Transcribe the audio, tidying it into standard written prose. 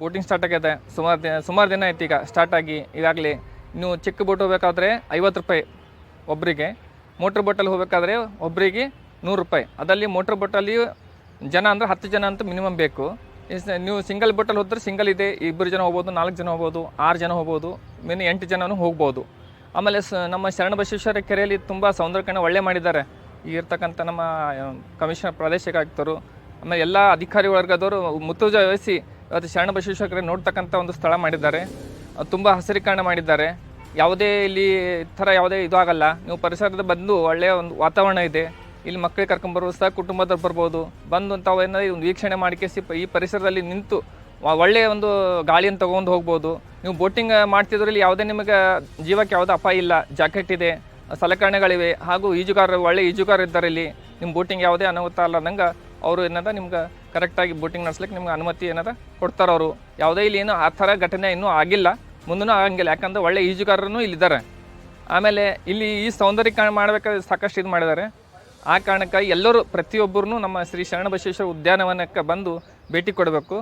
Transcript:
Boating start ಆಗೈತೆ. ಸುಮಾರು ದಿನ ಆಯ್ತು ಈಗ ಸ್ಟಾರ್ಟ್ ಆಗಿ. ಈಗಾಗಲೇ ನೀವು ಚಿಕ್ಕ ಬೋಟ್ ಹೋಗಬೇಕಾದ್ರೆ 50 ರೂಪಾಯಿ ಒಬ್ಬರಿಗೆ, ಮೋಟ್ರ್ ಬೋಟಲ್ಲಿ ಹೋಗಬೇಕಾದ್ರೆ ಒಬ್ಬರಿಗೆ 100 ರೂಪಾಯಿ. ಅದಲ್ಲಿ ಮೋಟ್ರ್ ಬೋಟಲ್ಲಿ ಜನ ಅಂದರೆ 10 ಜನ ಅಂತ ಮಿನಿಮಮ್ ಬೇಕು. ನೀವು ಸಿಂಗಲ್ ಬೋಟಲ್ಲಿ ಹೋದ್ರೆ ಸಿಂಗಲ್ ಇದೆ, 2 ಜನ ಹೋಗ್ಬೋದು, 4 ಜನ ಹೋಗ್ಬೋದು, 6 ಜನ ಹೋಗ್ಬೋದು, 8 ಜನನೂ ಹೋಗ್ಬೋದು. ಆಮೇಲೆ ನಮ್ಮ ಶರಣಬಸವೇಶ್ವರ ಕೆರೆಯಲ್ಲಿ ತುಂಬ ಸೌಂದರ್ಯಕರಣ ಒಳ್ಳೆ ಮಾಡಿದ್ದಾರೆ. ಇರ್ತಕ್ಕಂಥ ನಮ್ಮ ಕಮಿಷನರ್ ಪ್ರಾದೇಶಿಕ ಆಯುಕ್ತರು, ಆಮೇಲೆ ಎಲ್ಲ ಅಧಿಕಾರಿ ವರ್ಗದವರು ಮುತುವರ್ಜಿ ವಹಿಸಿ ಇವತ್ತು ಶರಣಬಸವೇಶ್ವರ ಕೆರೆ ನೋಡ್ತಕ್ಕಂಥ ಒಂದು ಸ್ಥಳ ಮಾಡಿದ್ದಾರೆ. ತುಂಬ ಹಸಿರೀಕರಣ ಮಾಡಿದ್ದಾರೆ. ಯಾವುದೇ ಇಲ್ಲಿ ಥರ ಯಾವುದೇ ಇದು ಆಗಲ್ಲ. ನೀವು ಪರಿಸರದ ಬಂದು ಒಳ್ಳೆಯ ಒಂದು ವಾತಾವರಣ ಇದೆ. ಇಲ್ಲಿ ಮಕ್ಕಳಿಗೆ ಕರ್ಕೊಂಬರ್ಬೋದು, ಸಹ ಕುಟುಂಬದವ್ರು ಬರ್ಬೋದು. ಬಂದು ತಾವು ಏನಾದ್ರು ಒಂದು ವೀಕ್ಷಣೆ ಮಾಡಿಕೇಸಿ ಈ ಪರಿಸರದಲ್ಲಿ ನಿಂತು ಒಳ್ಳೆಯ ಒಂದು ಗಾಳಿಯನ್ನು ತೊಗೊಂಡು ಹೋಗ್ಬೋದು. ನೀವು ಬೋಟಿಂಗ್ ಮಾಡ್ತಿದ್ರೆ ಇಲ್ಲಿ ಯಾವುದೇ ನಿಮಗೆ ಜೀವಕ್ಕೆ ಯಾವುದೇ ಅಪಾಯ ಇಲ್ಲ. ಜಾಕೆಟ್ ಇದೆ, ಸಲಕರಣೆಗಳಿವೆ, ಹಾಗೂ ಒಳ್ಳೆ ಈಜುಗಾರ ಇದ್ದಾರೆ ಇಲ್ಲಿ. ನಿಮ್ಮ ಬೋಟಿಂಗ್ ಯಾವುದೇ ಅನಾಹುತ ಅಲ್ಲದಂಗೆ ಅವರು ಏನದ ನಿಮ್ಗೆ ಕರೆಕ್ಟಾಗಿ ಬೋಟಿಂಗ್ ನಡೆಸ್ಲಿಕ್ಕೆ ನಿಮ್ಗೆ ಅನುಮತಿ ಏನದ ಕೊಡ್ತಾರೆ ಅವರು. ಯಾವುದೇ ಇಲ್ಲಿ ಏನು ಆ ಥರ ಘಟನೆ ಇನ್ನೂ ಆಗಿಲ್ಲ, ಮುಂದೂ ಆಗಂಗಿಲ್ಲ. ಯಾಕಂದರೆ ಒಳ್ಳೆ ಈಜುಗಾರರು ಇಲ್ಲಿದ್ದಾರೆ. ಆಮೇಲೆ ಇಲ್ಲಿ ಈ ಸೌಂದರ್ಯೀಕರಣ ಮಾಡಬೇಕಾದ್ರೆ ಸಾಕಷ್ಟು ಇದು ಮಾಡಿದ್ದಾರೆ. ಆ ಕಾರಣಕ್ಕಾಗಿ ಎಲ್ಲರೂ ಪ್ರತಿಯೊಬ್ಬರೂ ನಮ್ಮ ಶ್ರೀ ಶರಣಬಸವೇಶ್ವರ ಉದ್ಯಾನವನಕ್ಕೆ ಬಂದು ಭೇಟಿ ಕೊಡಬೇಕು.